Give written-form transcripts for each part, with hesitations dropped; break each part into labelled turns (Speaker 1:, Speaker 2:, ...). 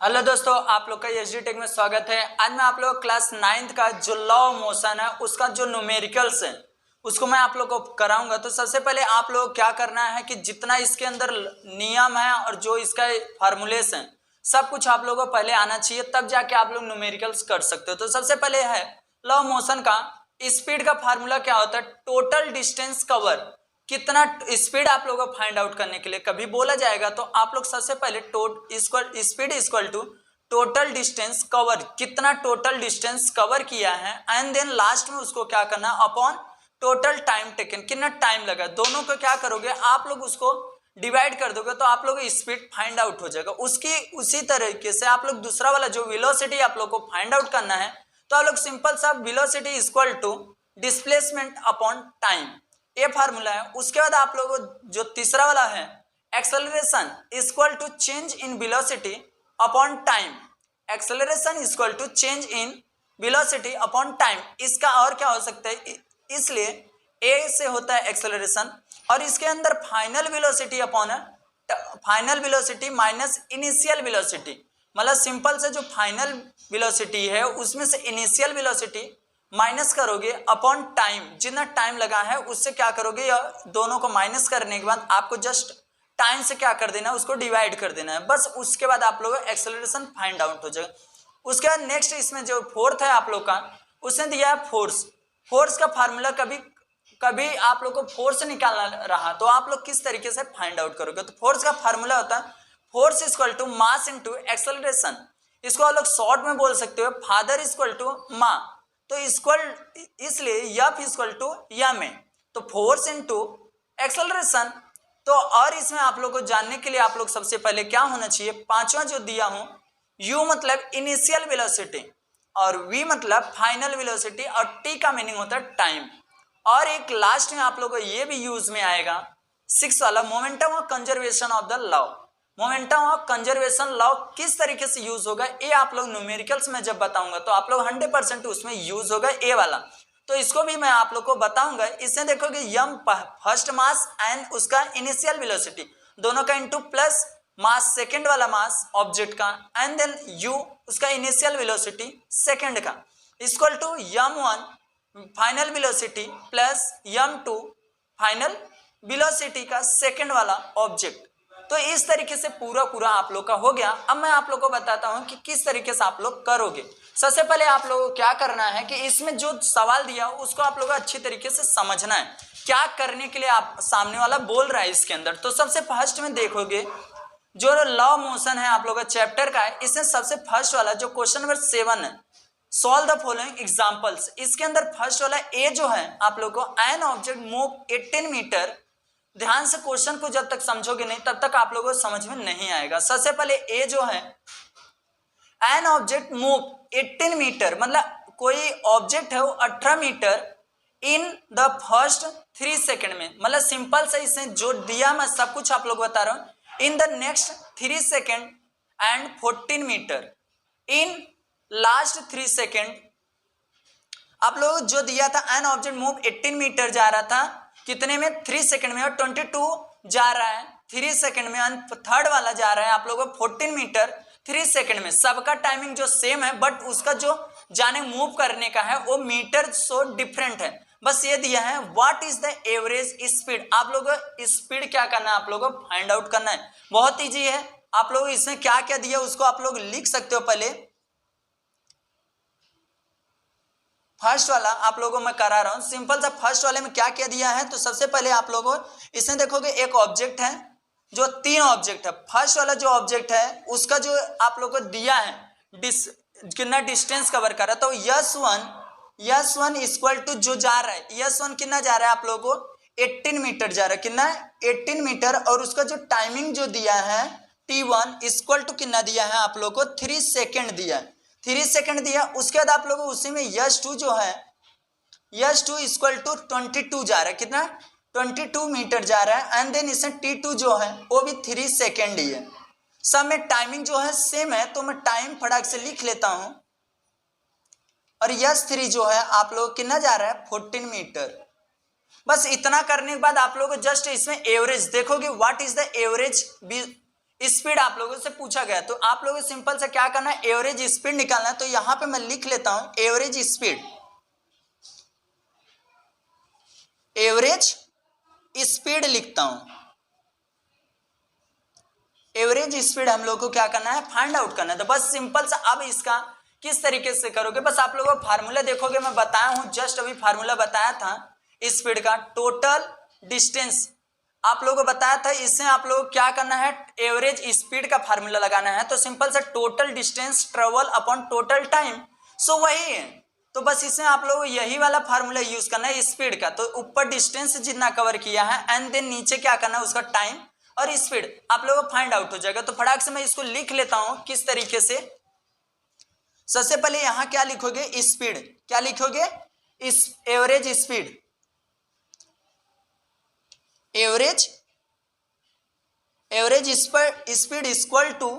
Speaker 1: Hello दोस्तों, आप लोग का एसडी टेक में स्वागत है। आज मैं आप लोग क्लास 9th का जो लॉ ऑफ मोशन है उसका जो न्यूमेरिकल्स है उसको मैं आप लोग को कराऊंगा। तो सबसे पहले आप लोग क्या करना है कि जितना इसके अंदर नियम है और जो इसका फार्मूलेस है सब कुछ आप लोगों को पहले आना चाहिए, तब जाके आप लोग न्यूमेरिकल्स कर सकते हो। तो सबसे पहले है लॉ ऑफ मोशन का स्पीड का फार्मूला क्या होता है, टोटल डिस्टेंस कवर। कितना स्पीड आप लोगों को फाइंड आउट करने के लिए कभी बोला जाएगा तो आप लोग सबसे पहले speed equal to total distance cover, कितना टोटल डिस्टेंस कवर किया है, एंड देन लास्ट में उसको क्या करना अपॉन टोटल टाइम टेकन, कितना टाइम लगा। दोनों को क्या करोगे आप लोग उसको डिवाइड कर दोगे तो आप लोग स्पीड फाइंड आउट हो जाएगा। उसी तरीके से आप लोग दूसरा वाला जो वेलोसिटी आप लोग को फाइंड आउट करना है तो आप लोग सिंपल सा velocity equal to displacement upon time, ये फार्मूला है। उसके बाद आप लोगों को जो तीसरा वाला है acceleration equal to change in velocity upon time, acceleration equal to change in velocity upon time. इसका और क्या हो सकता है, इसलिए ए से होता है एक्सेलरेशन और इसके अंदर final velocity upon final velocity minus initial velocity, मतलब सिंपल से जो फाइनल वेलोसिटी है उसमें से इनिशियल वेलोसिटी माइनस करोगे अपॉन टाइम, जितना टाइम लगा है उससे क्या करोगे, या दोनों को माइनस करने के बाद आपको जस्ट टाइम से क्या कर देना है उसको डिवाइड कर देना है, बस। उसके बाद आप लोग एक्सेलरेशन फाइंड आउट हो जाएगा। उसके बाद नेक्स्ट इसमें जो फोर्थ है आप लोग का, उसने दिया है फोर्स। फोर्स का फार्मूला कभी आप लोग को फोर्स निकालना रहा तो आप लोग किस तरीके से फाइंड आउट करोगे, तो फोर्स का फार्मूला होता है force equal to mass into acceleration. इसको आप लोग शॉर्ट में बोल सकते हो फादर इक्वल टू मा, तो इसलिए F equal to M A, तो फोर्स इनटू एक्सेलरेशन। तो और इसमें आप लोग को जानने के लिए आप लोग सबसे पहले क्या होना चाहिए, पांचवा जो दिया हूं, u मतलब इनिशियल वेलोसिटी और v मतलब फाइनल वेलोसिटी और t का मीनिंग होता है टाइम। और एक लास्ट में आप लोग को ये भी यूज में आएगा 6 वाला momentum of conservation of the law. Momentum of conservation law किस तरीके से यूज होगा ये आप लोग न्यूमेरिकल्स में जब बताऊंगा तो आप लोग 100% उसमें यूज होगा ए वाला, तो इसको भी मैं आप लोग को बताऊंगा। इससे देखोगे यम फर्स्ट मास एंड उसका इनिशियल वेलोसिटी दोनों का इनटू प्लस मास सेकंड वाला मास ऑब्जेक्ट का एंड देन यू उसका इनिशियल वेलोसिटी सेकंड का equal to m1 final velocity plus m2 final velocity का सेकंड वाला ऑब्जेक्ट। तो इस तरीके से पूरा आप लोग का हो गया। अब मैं आप लोग को बताता हूं कि किस तरीके से आप लोग करोगे। सबसे पहले आप लोगों को क्या करना है कि इसमें जो सवाल दिया उसको आप लोगों को अच्छी तरीके से समझना है, क्या करने के लिए आप सामने वाला बोल रहा है इसके अंदर। तो सबसे फर्स्ट में देखोगे जो लॉ मोशन है आप लोग का चैप्टर का है, इसमें सबसे फर्स्ट वाला जो क्वेश्चन नंबर 7 है, सॉल्व द फॉलोइंग एग्जांपल्स। इसके अंदर फर्स्ट वाला ए जो है आप लोग को एन ऑब्जेक्ट मूव 18 मीटर। ध्यान से क्वेश्चन को जब तक समझोगे नहीं तब तक आप लोगों को समझ में नहीं आएगा। सबसे पहले ए जो है एन ऑब्जेक्ट मूव 18 मीटर, मतलब कोई ऑब्जेक्ट है वो 18 metre in the first 3 second में, मतलब सिंपल से इसे जो दिया मैं सब कुछ आप लोग बता रहा हूं। In the next 3 second and 14 metre in last 3 second. आप लोग जो दिया था एन ऑब्जेक्ट मूव 18 मीटर जा रहा था कितने में, 3 सेकंड में, और 22 जा रहा है 3 सेकंड में, और थर्ड वाला जा रहा है आप लोगों को 14 मीटर 3 सेकंड में। सबका टाइमिंग जो सेम है बट उसका जो जाने मूव करने का है वो मीटर सो डिफरेंट है। बस ये दिया है what is the average speed. आप लोगों को स्पीड क्या करना है, आप लोगों को फाइंड आउट करना है। बहुत ईजी है। आप लोग इसमें क्या क्या दिया उसको आप लोग लिख सकते हो। पहले फर्स्ट वाला आप लोगों को मैं करा रहा हूं, सिंपल सा फर्स्ट वाले में क्या क्या दिया है। तो सबसे पहले आप लोगों इसमें देखोगे एक ऑब्जेक्ट है, जो 3 ऑब्जेक्ट है। फर्स्ट वाला जो ऑब्जेक्ट है उसका जो आप लोगों को दिया है कितना डिस्टेंस कवर कर रहा है, तो यस1 इक्वल टू जो जा रहा है यस1 कितना जा रहा है आप लोगों को 18 मीटर जा रहा है, कितना 18 मीटर, और उसका जो टाइमिंग जो दिया है t1 इक्वल टू कितना दिया है आप लोगों को 3 सेकेंड दिया है, 3 सेकेंड दिया। उसके बाद आप लोगों उसी में यस2 जो है यस2 इक्वल टू 22 जा रहा है, कितना 22 मीटर जा रहा है, एंड देन इसमें t2 जो है वो भी 3 सेकेंड ही है। सब में टाइमिंग जो है सेम है तो मैं टाइम फटाक से लिख लेता हूं। और यस3 जो है आप लोग कितना जा रहा है 14 मीटर। बस इतना करने के बाद आप लोग जस्ट इसमें एवरेज देखोगे what is the average speed आप लोगों से पूछा गया, तो आप लोगों को सिंपल से क्या करना है, एवरेज स्पीड निकालना है। तो यहां पे मैं लिख लेता हूं एवरेज स्पीड, एवरेज स्पीड लिखता हूं। एवरेज स्पीड हम लोग को क्या करना है, फाइंड आउट करना है। तो बस सिंपल सा अब इसका किस तरीके से करोगे, बस आप लोगों को फार्मूला देखोगे, मैं बताया हूं, जस्ट अभी फार्मूला बताया था स्पीड का, टोटल डिस्टेंस आप लोगों को बताया था। इससे आप लोग क्या करना है, एवरेज स्पीड का फार्मूला लगाना है। तो सिंपल से total distance travel upon total time, so वही है। तो बस इसमें आप लोग यही वाला फार्मूला यूज करना है स्पीड का। तो ऊपर डिस्टेंस जितना कवर किया है एंड देन नीचे क्या करना है, उसका टाइम और स्पीड आप लोगों को फाइंड आउट हो जाएगा। तो फटाक से मैं इसको लिख लेता हूं किस तरीके से। सबसे पहले यहां क्या लिखोगे, स्पीड, क्या लिखोगे, इस average speed, average speed equal to,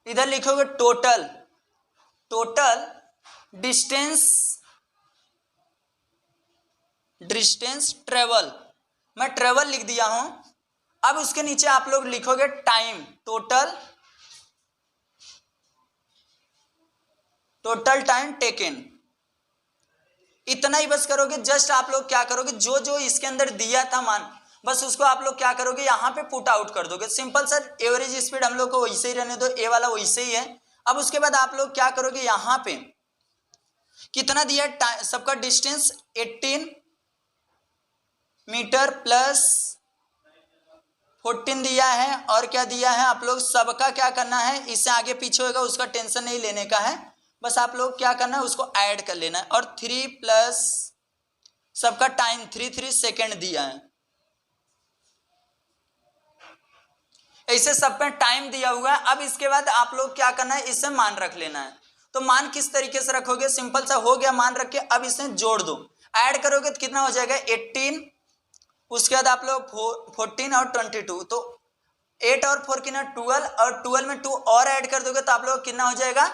Speaker 1: इधर लिखोगे टोटल डिस्टेंस ट्रेवल, मैं ट्रेवल लिख दिया हूं। अब उसके नीचे आप लोग लिखोगे टाइम, टोटल टाइम टेकन। इतना ही बस करोगे। जस्ट आप लोग क्या करोगे, जो जो इसके अंदर दिया था मान, बस उसको आप लोग क्या करोगे, यहां पे पुट आउट कर दोगे। सिंपल सर, एवरेज स्पीड हम लोग को वैसे ही रहने दो, ए वाला वैसे ही है। अब उसके बाद आप लोग क्या करोगे, यहां पे कितना दिया सबका डिस्टेंस 18 मीटर प्लस 14 दिया है, और क्या दिया है आप लोग, सबका क्या करना है, इससे आगे पीछे होगा उसका टेंशन नहीं लेने का है, बस आप लोग क्या करना है उसको ऐड कर लेना है। और 3 प्लस सबका टाइम 3 सेकेंड दिया है, ऐसे सब पे टाइम दिया हुआ है। अब इसके बाद आप लोग क्या करना है, इसे मान रख लेना है। तो मान किस तरीके से रखोगे, सिंपल सा हो गया, मान रख के अब इसे जोड़ दो, ऐड करोगे तो कितना हो जाएगा 18, उसके बाद आप लोग 14 और 22, तो 8 और 4 कितना 12, और 12 में 2 और ऐड कर दोगे तो आप लोग कितना हो जाएगा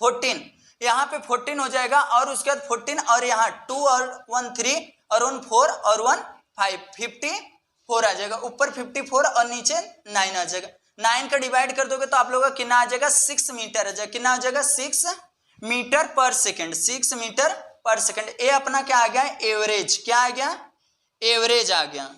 Speaker 1: 14, यहाँ पे 14 हो जाएगा। और उसके बाद 14 और यहाँ 2 और 1 3 और 1 4 और 1 5, 54 आ जाएगा, ऊपर 54 और नीचे 9 आ जाएगा। 9 का डिवाइड कर दोगे तो आप लोगों का कितना आ जाएगा, 6 मीटर आ जाएगा। कितना आ जाएगा, 6 मीटर पर सेकेंड, 6 मीटर पर सेकेंड। ये अपना क्या आ गया, एवरेज, क्या आ गया, एवरेज आ गया।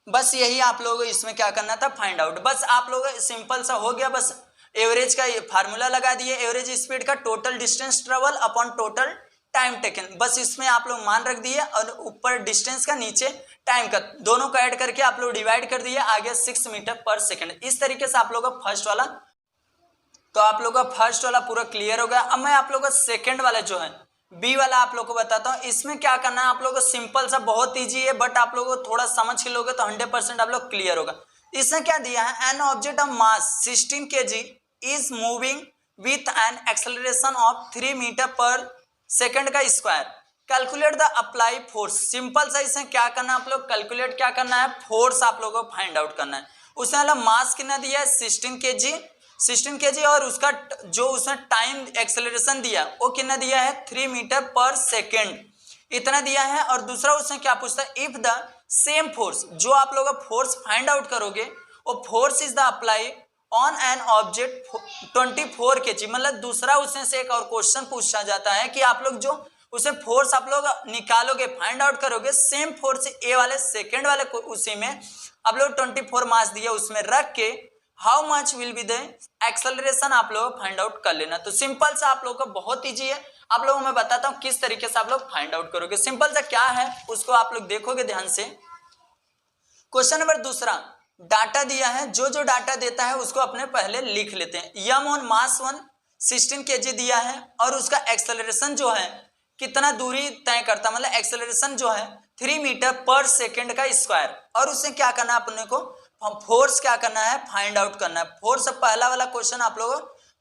Speaker 1: बस यही आप लोगों को इसमें क्या करना था, फाइंड आउट। बस आप लोग सिंपल सा हो गया, बस एवरेज का फार्मूला लगा दिए, एवरेज स्पीड का total distance travel upon total time taken, बस इसमें आप लोग मान रख दिए, और ऊपर डिस्टेंस का नीचे टाइम का, दोनों को ऐड करके आप लोग डिवाइड कर दिए, आ गया 6 मीटर पर सेकेंड। इस तरीके से आप लोग का फर्स्ट वाला, तो आप लोग का फर्स्ट वाला पूरा क्लियर हो गया। अब मैं आप लोग का सेकेंड वाला जो है बी वाला आप लोग को बताता हूं। इसमें क्या करना है आप लोग को, सिंपल सा, बहुत ईजी है, बट आप लोग को थोड़ा समझ के लोगे तो 100% आप लोग क्लियर होगा। इसमें क्या दिया है, an object of mass 16 kg is moving with an acceleration of 3 metre पर सेकेंड का square, calculate the apply force. Simple सा इसमें क्या करना है आप लोग, कैलकुलेट क्या करना है, फोर्स आप लोगों को फाइंड आउट करना है। उसने वाला मास कितना दिया है 16 kg, और उसका जो उसने टाइम एक्सेलरेशन दिया वो कितना दिया है 3 मीटर पर सेकेंड, इतना दिया है। और दूसरा उसने क्या पूछता है, इफ द सेम फोर्स, जो आप लोग फोर्स फाइंड आउट करोगे वो force is the apply on an object 24 kg, मतलब दूसरा उसमें से एक और क्वेश्चन पूछा जाता है कि आप लोग जो उसे फोर्स आप लोग निकालोगे, फाइंड आउट करोगे, सेम फोर्स ए वाले सेकेंड वाले उसी में आप लोग 24 मास दिया, उसमें रख के how much will be the acceleration आप लोग फाइंड आउट कर लेना। तो सिंपल सा आप लोग का बहुत ईजी है, आप लोगों को मैं बताता हूं किस तरीके से आप लोग फाइंड आउट करोगे। सिंपल सा क्या है उसको आप लोग देखोगे ध्यान से। क्वेश्चन नंबर दूसरा, डाटा दिया है, जो जो डाटा देता है उसको अपने पहले लिख लेते हैं। यम ऑन मास 1 16 kg दिया है, और उसका एक्सेलरेशन जो है कितना दूरी तय करता, मतलब एक्सेलरेशन जो है 3 मीटर पर सेकेंड का स्क्वायर, और उससे क्या करना है अपने को, फोर्स क्या करना है, फाइंड आउट करना है। फोर्स, पहला वाला क्वेश्चन आप लोगों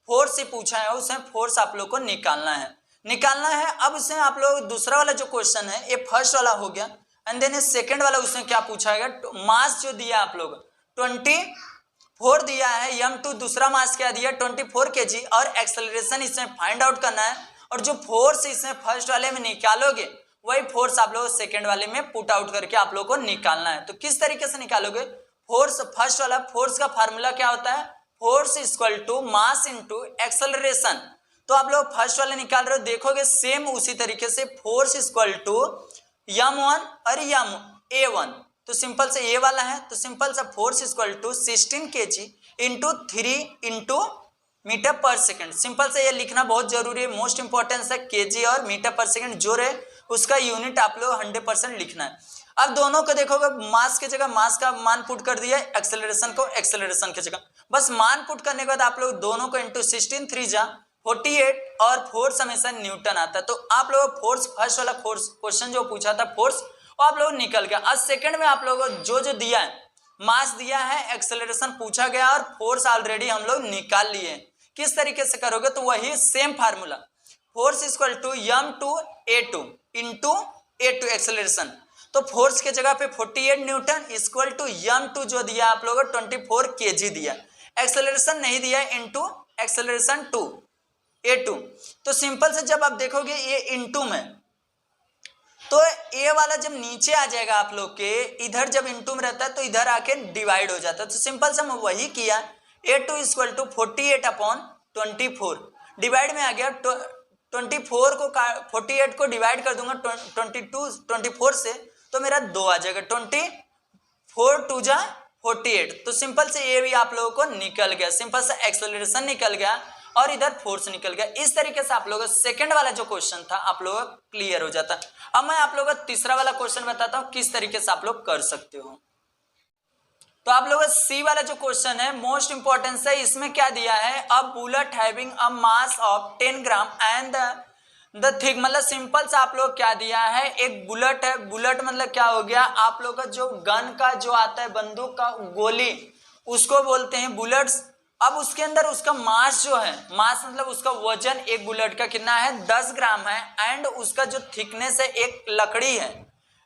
Speaker 1: फोर्स से पूछा है, उसमें फोर्स आप लोग को निकालना है। अब उसमें आप लोग दूसरा वाला जो क्वेश्चन है, ये फर्स्ट वाला हो गया, एंड देन सेकंड वाला उसमें क्या पूछा है, मास जो दिया आप लोग 24 दिया है, m2 दूसरा मास क्या दिया 24 kg, और एक्सेलरेशन इसमें फाइंड आउट करना है। और जो फोर्स इसमें फर्स्ट वाले में निकालोगे वही फोर्स आप लोग सेकंड वाले में पुट आउट करके आप लोग को निकालना है। तो किस तरीके से निकालोगे? फोर्स, फर्स्ट वाला फोर्स का फार्मूला क्या होता है? Force equal to mass into acceleration. तो आप लोग फर्स्ट वाले निकाल रहे हो, देखोगे सेम उसी तरीके से फोर्स इक्वल टू m1 और a1। तो सिंपल से ए वाला है, तो सिंपल सा force equal to 16 kg into 3 into metre पर सेकेंड। सिंपल से ये लिखना बहुत जरूरी है, मोस्ट इंपॉर्टेंस है। केजी और मीटर पर सेकेंड जो रहे उसका यूनिट आप लोग 100% लिखना है। अब दोनों को देखोगे, मास की जगह मास का मान पुट कर दिया, एक्सेलरेशन को एक्सेलरेशन की जगह, बस मान पुट करने के बाद आप लोग दोनों को इंटू 16 3 जा 48 और फोर्स हमेशा न्यूटन आता है। तो आप लोग फोर्स, फर्स्ट वाला फोर्स क्वेश्चन जो पूछा था फोर्स, वो आप लोग निकल गया। आज सेकंड में आप लोगों को जो दिया है, मास दिया है, एक्सेलरेशन पूछा गया और फोर्स ऑलरेडी हम लोग निकाल लिए। किस तरीके से करोगे? तो वही same formula, force equal to m2a2 into a2 acceleration. तो फोर्स के जगह पे 48 न्यूटन इक्वल टू m2 जो दिया आप लोगों को 24 kg दिया, एक्सेलरेशन नहीं दिया, इंटू एक्सेलरेशन 2 a2। तो सिंपल से जब आप देखोगे ये इंटू में, तो ए वाला जब नीचे आ जाएगा आप लोग के, इधर जब इंटू में रहता है तो इधर आके डिवाइड हो जाता है। तो सिंपल से हम वही किया, a2 equal to 48 upon 24, divide में आ गया। 24 को 48 को डिवाइड कर दूंगा 24 से, तो मेरा 2 आ जाएगा, 24 2 जा 48। तो सिंपल से ये भी आप लोगों को निकल गया, सिंपल से एक्सेलरेशन निकल गया और इधर फोर्स निकल गया। इस तरीके से आप लोगों का सेकंड वाला जो क्वेश्चन था आप लोगों का क्लियर हो जाता। अब मैं आप लोगों को तीसरा वाला क्वेश्चन बताता हूं किस तरीके से आप लोग कर सकते हो। तो आप लोगों का सी वाला जो क्वेश्चन है मोस्ट इंपॉर्टेंस है। इसमें क्या दिया है? A bullet having a mass of 10 gram and the thick, मतलब सिंपल से आप लोग क्या दिया है, एक बुलेट है। बुलेट मतलब क्या हो गया, आप लोग का जो गन का जो आता है, बंदूक का गोली, उसको बोलते हैं बुलेट्स। अब उसके अंदर उसका मास जो है, मास मतलब उसका वजन एक बुलेट का कितना है, 10 ग्राम है। एंड उसका जो थिकनेस है, एक लकड़ी है,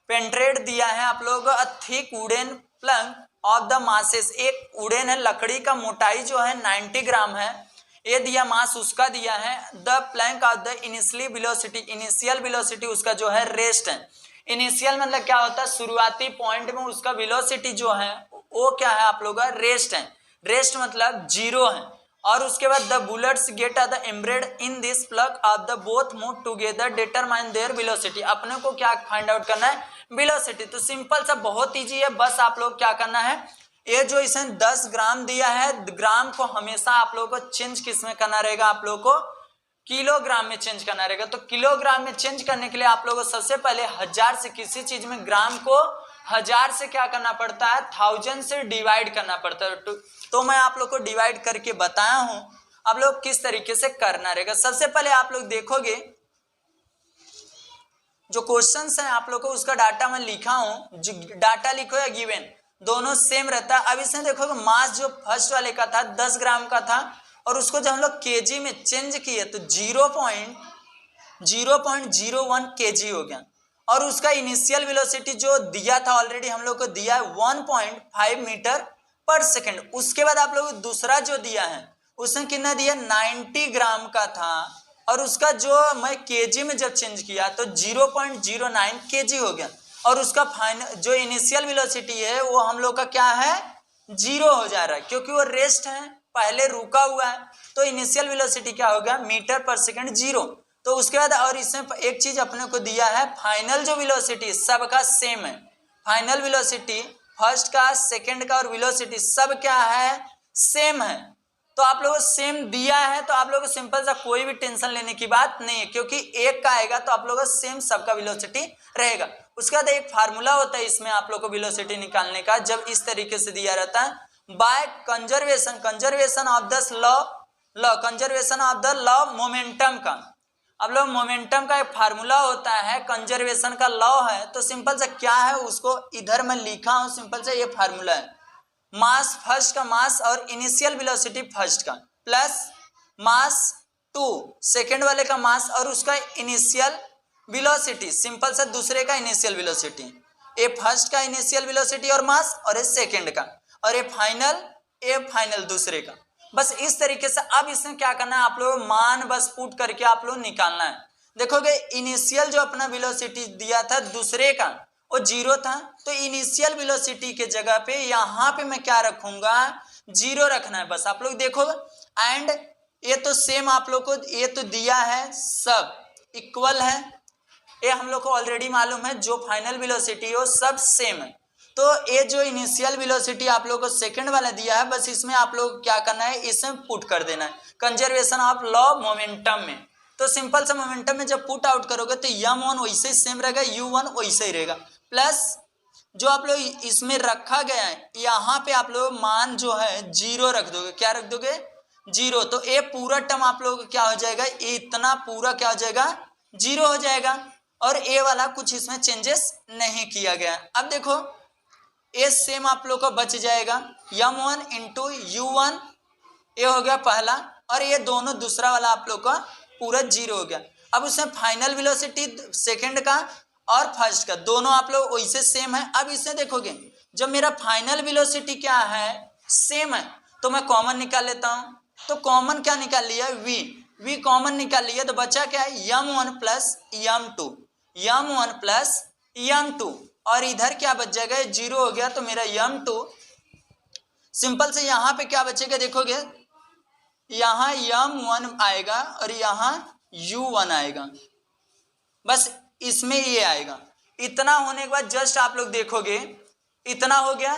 Speaker 1: पेंट्रेट दिया है आप लोगों को, thick wooden Planck of the masses, एक वुडन है, लकड़ी का मोटाई जो है 90 ग्राम है, ये दिया मास उसका दिया है। The plank of the initial velocity, initial velocity उसका जो है रेस्ट है। इनिशियल मतलब क्या होता है, शुरुआती पॉइंट में उसका वेलोसिटी जो है वो क्या है आप लोगों का, रेस्ट है। रेस्ट मतलब 0 है। और उसके बाद the bullets get are the embedded in this plug of the both move together determine their velocity. अपने को क्या फाइंड आउट करना है, वेलोसिटी। तो सिंपल सा बहुत इजी है, बस आप लोग क्या करना है, ये जो इसने 10 ग्राम दिया है, ग्राम को हमेशा आप लोगों को चेंज किस में करना रहेगा, आप लोगों को किलोग्राम में चेंज करना रहेगा। तो किलोग्राम में चेंज करने के लिए आप लोगों को सबसे पहले 1000 से, किसी चीज में ग्राम को 1000 से क्या करना पड़ता है, 1000 से डिवाइड करना पड़ता है। तो मैं आप लोग को डिवाइड करके बताया हूं, आप लोग किस तरीके से करना रहेगा। सबसे पहले आप लोग देखोगे जो क्वेश्चंस हैं आप लोग को, उसका डाटा मैं लिखा हूं, जो डाटा लिखो या गिवन दोनों सेम रहता है। अब इसमें देखोगे मास जो फर्स्ट वाले का था 10 ग्राम का था, और उसको जब हम लोग केजी में चेंज किए तो 0.01 केजी हो गया। और उसका इनिशियल वेलोसिटी जो दिया था ऑलरेडी हम लोग को दिया है 1.5 मीटर पर सेकेंड। उसके बाद आप लोग दूसरा जो दिया है उसने कितना दिया, 90 ग्राम का था, और उसका जो मैं केजी में जब चेंज किया तो 0.09 केजी हो गया। और उसका फाइनल जो इनिशियल वेलोसिटी है वो हम लोग का क्या है, 0 हो जा रहा है, क्योंकि वो रेस्ट है, पहले रुका हुआ है। तो इनिशियल वेलोसिटी क्या हो गया, मीटर पर सेकंड 0। तो उसके बाद और इसमें एक चीज अपने को दिया है, फाइनल जो वेलोसिटी सबका सेम है। फाइनल वेलोसिटी फर्स्ट का, सेकंड का और वेलोसिटी सब क्या है, सेम है। तो आप लोगों को सेम दिया है, तो आप लोगों को सिंपल सा कोई भी टेंशन लेने की बात नहीं है, क्योंकि एक का आएगा तो आप लोगों को सेम सबका वेलोसिटी रहेगा। उसके बाद एक फार्मूला होता है इसमें आप लोग को वेलोसिटी निकालने का, जब इस तरीके से दिया रहता है, by conservation of the conservation of the law momentum का। अब लोग मोमेंटम का एक फार्मूला होता है, कंजर्वेशन का लॉ है। तो सिंपल से क्या है, उसको इधर मैं लिखा हूं, सिंपल से ये फार्मूला है, मास फर्स्ट का मास और इनिशियल वेलोसिटी फर्स्ट का प्लस मास 2 सेकेंड वाले का मास और उसका इनिशियल वेलोसिटी, सिंपल से दूसरे का इनिशियल वेलोसिटी, ए फर्स्ट का इनिशियल वेलोसिटी और मास, और ए सेकेंड का, और ए फाइनल दूसरे का। बस इस तरीके से। अब इसमें क्या करना है, आप लोग मान बस पुट करके आप लोग निकालना है। देखोगे इनिशियल जो अपना वेलोसिटी दिया था दूसरे का वो 0 था, तो इनिशियल वेलोसिटी के जगह पे यहाँ पे मैं क्या रखूंगा, 0 रखना है बस। आप लोग देखो एंड ये तो सेम आप लोग को ये तो दिया है, सब इक्वल है, ये हम लोग को ऑलरेडी मालूम है, जो फाइनल वेलोसिटी हो सब सेम है। तो ये जो इनिशियल वेलोसिटी आप लोग को सेकंड वाला दिया है, बस इसमें आप लोग क्या करना है, इसमें पुट कर देना है कंजर्वेशन ऑफ लॉ मोमेंटम में। तो सिंपल सा मोमेंटम में जब पुट आउट करोगे तो m1 वैसे ही सेम रहेगा, u1 वैसे ही रहेगा, प्लस जो आप लोग इसमें रखा गया है यहाँ पे आप लोग मान जो है 0 रख दोगे। क्या रख दोगे, 0। तो ये पूरा टर्म आप लोग क्या हो जाएगा, ये इतना पूरा क्या हो जाएगा, 0 हो जाएगा, और ए वाला कुछ इसमें चेंजेस नहीं किया गया। अब देखो ए सेम आप लोग को बच जाएगा, m1 इंटू u1, ये हो गया पहला, और ये दोनों दूसरा वाला आप लोग का पूरा 0 हो गया। अब उसमें फाइनल वेलोसिटी सेकंड का और फर्स्ट का दोनों आप लोग वैसे सेम है। अब इसे देखोगे जब मेरा फाइनल वेलोसिटी क्या है, सेम है, तो मैं कॉमन निकाल लेता हूँ। तो कॉमन क्या निकाल लिया, v कॉमन निकाल लिया, तो बचा क्या है, m1 plus m2, m1 plus m2, और इधर क्या बच जाएगा, 0 हो गया, तो मेरा m2 सिंपल से यहाँ पे क्या बचेगा, देखोगे यहाँ m1 आएगा और यहाँ u1 आएगा, बस इसमें ये आएगा। इतना होने के बाद जस्ट आप लोग देखोगे इतना हो गया,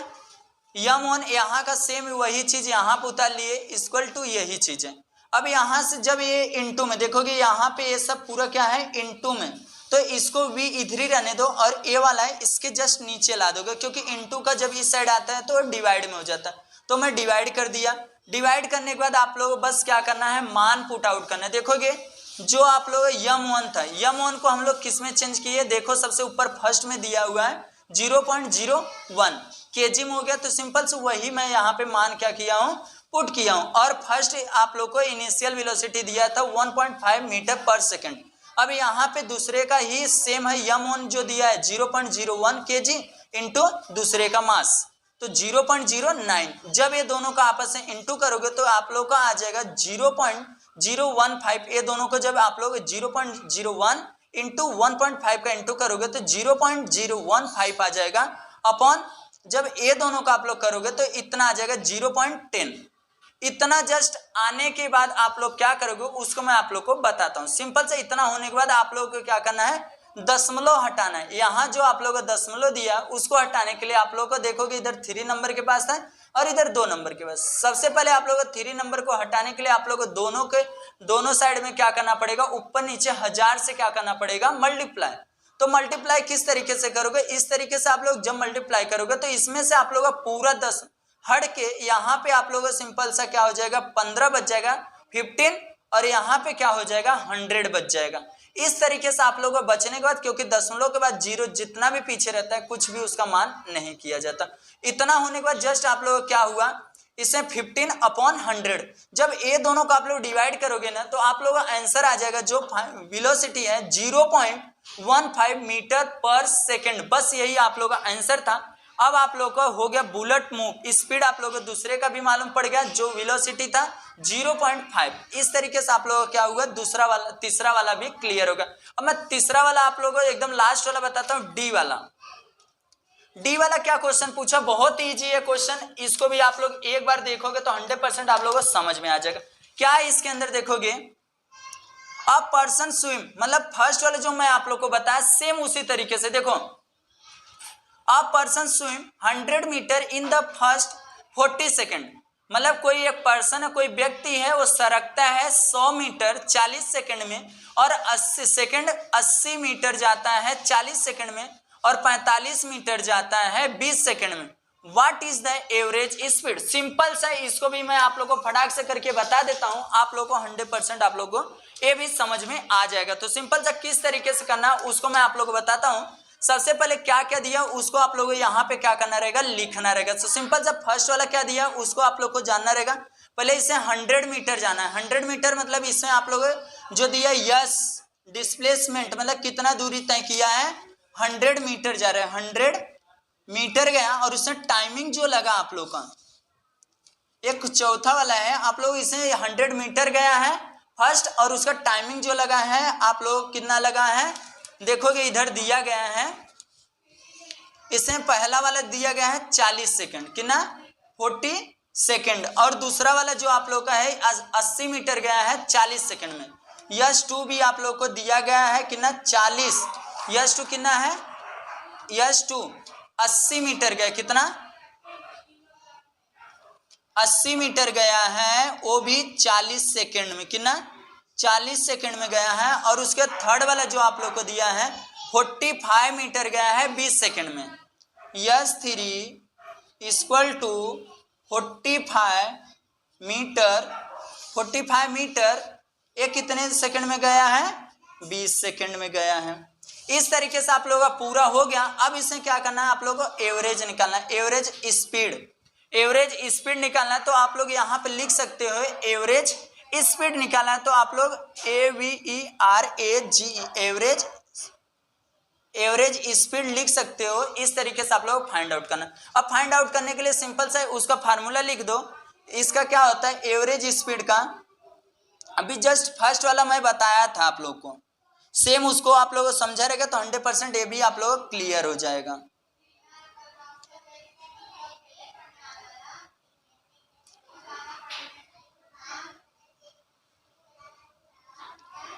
Speaker 1: m1 यहाँ का सेम वही चीज यहाँ पे उतार लिए, इक्वल टू यही चीज है। अब यहाँ से जब ये इनटू में देखोगे, यहाँ पे ये सब पूरा क्या है, इनटू में, तो इसको v इधर ही रहने दो, और a वाला है इसके जस्ट नीचे ला दोगे, क्योंकि इनटू का जब इस साइड आता है तो डिवाइड में हो जाता है। तो मैं डिवाइड कर दिया, डिवाइड करने के बाद आप लोग बस क्या करना है, मान पुट आउट करना है। देखोगे जो आप लोग m1 था, m1 को हम लोग किस में चेंज किए, देखो सबसे ऊपर फर्स्ट में दिया हुआ है 0.01 kg में हो गया, तो सिंपल से वही मैं यहाँ पे मान क्या किया हूँ, पुट किया हूँ। और फर्स्ट आप लोग को इनिशियल वेलोसिटी दिया था 1.5 मीटर पर सेकेंड। अब यहाँ पे दूसरे का ही सेम है, m1 जो दिया है 0.01 kg इंटू दूसरे का मास, तो 0.09। जब ये दोनों का आपस में इंटू करोगे तो आप लोग का आ जाएगा 0.015। ये दोनों को जब आप लोग 0.01 इंटू 1.5 का इंटू करोगे तो 0.015 आ जाएगा, अपॉन जब ये दोनों का आप लोग करोगे तो इतना आ जाएगा 0.10। इतना जस्ट आने के बाद आप लोग क्या करोगे उसको मैं आप लोग को बताता हूँ। सिंपल से इतना होने के बाद आप लोग को क्या करना है, दशमलव हटाना है। यहाँ जो आप लोगों को दशमलव दिया उसको हटाने के लिए आप लोग को देखोगे इधर 3 नंबर के पास है और इधर 2 नंबर के पास। सबसे पहले आप लोग को 3 नंबर को हटाने के लिए आप लोग को दोनों साइड में क्या करना पड़ेगा, ऊपर नीचे 1000 से क्या करना पड़ेगा, मल्टीप्लाई। तो मल्टीप्लाई किस तरीके से करोगे, इस तरीके से आप लोग जब मल्टीप्लाई करोगे तो इसमें से आप लोग का पूरा 10 हट के यहाँ पे आप लोगों को सिंपल सा क्या हो जाएगा, 15 बच जाएगा, 15, और यहाँ पे क्या हो जाएगा, 100 बच जाएगा। इस तरीके से आप लोगों को बचने के बाद, क्योंकि दशमलव के बाद 0 जितना भी पीछे रहता है कुछ भी उसका मान नहीं किया जाता। इतना होने के बाद जस्ट आप लोगों को क्या हुआ, इसमें 15/100 जब ये दोनों को आप लोग डिवाइड करोगे ना तो आप लोगों का आंसर आ जाएगा, जो वेलोसिटी है 0.15 मीटर पर सेकेंड। बस यही आप लोगों का आंसर था। अब आप लोग को हो गया बुलेट मूव स्पीड, आप लोगों को दूसरे का भी मालूम पड़ गया, जो वेलोसिटी था 0.5। इस तरीके से आप लोगों को क्या हुआ, तीसरा वाला भी क्लियर होगा। अब मैं तीसरा वाला आप लोगों को एकदम लास्ट वाला बताता हूँ, डी वाला क्या क्वेश्चन पूछा, बहुत इजी है क्वेश्चन। इसको भी आप लोग एक बार देखोगे तो 100% आप लोगों को समझ में आ जाएगा। क्या इसके अंदर देखोगे, अ पर्सन स्विम, मतलब फर्स्ट वाले जो मैं आप लोग को बताया सेम उसी तरीके से देखो, a person swim 100 metre in the first 40 second. मतलब कोई एक पर्सन है, कोई व्यक्ति है, वो सरकता है 100 मीटर 40 सेकेंड में, और 80 मीटर जाता है 40 सेकेंड में, और 45 मीटर जाता है 20 सेकेंड में। What is the average speed. Simple सा, इसको भी मैं आप लोग को फटाक से करके बता देता हूं, आप लोग को 100% आप लोग को ये भी समझ में आ जाएगा। तो सिंपल सा किस तरीके से करना उसको मैं आप लोग को बताता हूं। सबसे पहले क्या क्या दिया उसको आप लोगों को यहाँ पे क्या करना रहेगा, लिखना रहेगा। तो सिंपल सा फर्स्ट वाला क्या दिया उसको आप लोग को जानना रहेगा। पहले इसे 100 मीटर जाना है। 100 मीटर मतलब इसमें आप लोग जो दिया यस डिस्प्लेसमेंट, मतलब कितना दूरी तय किया है, 100 मीटर जा रहा है, 100 मीटर गया, और उसमें टाइमिंग जो लगा आप लोग का, एक चौथा वाला है, आप लोग इसे 100 मीटर गया है फर्स्ट और उसका टाइमिंग जो लगा है आप लोग कितना लगा है, देखोगे इधर दिया गया है, इसमें पहला वाला दिया गया है 40 सेकंड, कितना 40 सेकंड, और दूसरा वाला जो आप लोग का है 80 मीटर गया है 40 सेकंड में। यस टू भी आप लोग को दिया गया है कितना 40, यस टू कितना है, यस टू 80 मीटर गया, कितना 80 मीटर गया है, वो भी 40 सेकंड में, कितना 40 सेकंड में गया है। और उसके थर्ड वाला जो आप लोग को दिया है 45 मीटर गया है 20 सेकंड में। Yes three equal to 45 metre ये कितने सेकंड में गया है, 20 सेकंड में गया है। इस तरीके से आप लोगों का पूरा हो गया। अब इसमें क्या करना है, आप लोगों को एवरेज निकालना है, एवरेज स्पीड निकालना है। तो आप लोग यहाँ पे लिख सकते हो एवरेज स्पीड निकालना है, तो आप लोग AVERAGE एवरेज स्पीड लिख सकते हो। इस तरीके से आप लोग फाइंड आउट करना। अब फाइंड आउट करने के लिए सिंपल सा उसका फार्मूला लिख दो। इसका क्या होता है एवरेज स्पीड का, अभी जस्ट फर्स्ट वाला मैं बताया था आप लोग को, सेम उसको आप लोगों को समझा रहेगा तो 100% ये भी आप लोग क्लियर हो जाएगा।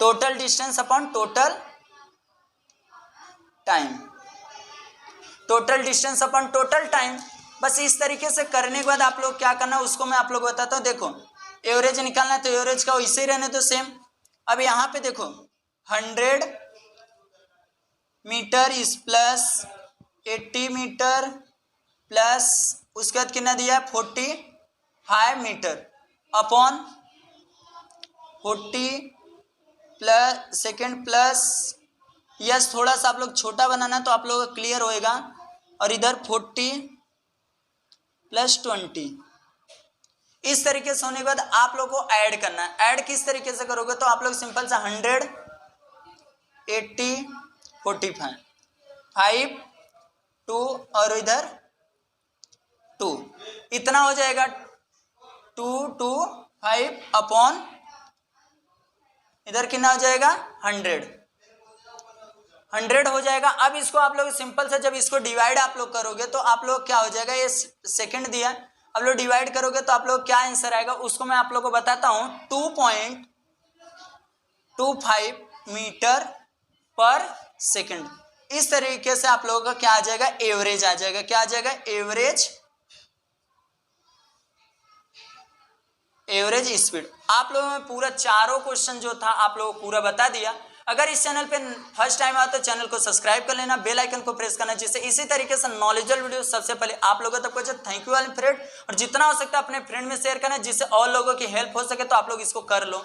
Speaker 1: Total distance upon total time, total distance upon total time. बस इस तरीके से करने के बाद आप लोग क्या करना उसको मैं आप लोग बताता हूँ। देखो एवरेज निकालना है तो एवरेज का वैसे ही रहने तो सेम। अब यहाँ पे देखो 100 मीटर इस प्लस 80 मीटर प्लस उसके बाद कितना दिया है 45 metre upon 40 plus second plus, yes थोड़ा सा आप लोग छोटा बनाना तो आप लोगों का क्लियर होएगा। और इधर 40 प्लस 20, इस तरीके से होने के बाद आप लोग को ऐड करना है। ऐड किस तरीके से करोगे तो आप लोग सिंपल सा 100 80 45 5 2 और इधर 2 इतना हो जाएगा 2 2 5 अपॉन इधर कितना हो जाएगा 100 हो जाएगा। अब इसको आप लोग सिंपल से जब इसको डिवाइड आप लोग करोगे तो आप लोग क्या हो जाएगा, ये सेकंड दिया आप लोग डिवाइड करोगे तो आप लोग क्या आंसर आएगा उसको मैं आप लोग को बताता हूं। 2.25 मीटर पर सेकंड। इस तरीके से आप लोगों का क्या आ जाएगा एवरेज आ जाएगा। क्या आ जाएगा एवरेज स्पीड। आप लोगों में पूरा चारों क्वेश्चन जो था आप लोगों को पूरा बता दिया। अगर इस चैनल पे फर्स्ट टाइम आया तो चैनल को सब्सक्राइब कर लेना, बेल आइकन को प्रेस करना, जिससे इसी तरीके से नॉलेजेबल वीडियो सबसे पहले आप लोगों तक पहुंचे। थैंक यू ऑल फ्रेंड, और जितना हो सकता है अपने फ्रेंड में शेयर करना जिससे और लोगों की हेल्प हो सके। तो आप लोग इसको कर लो।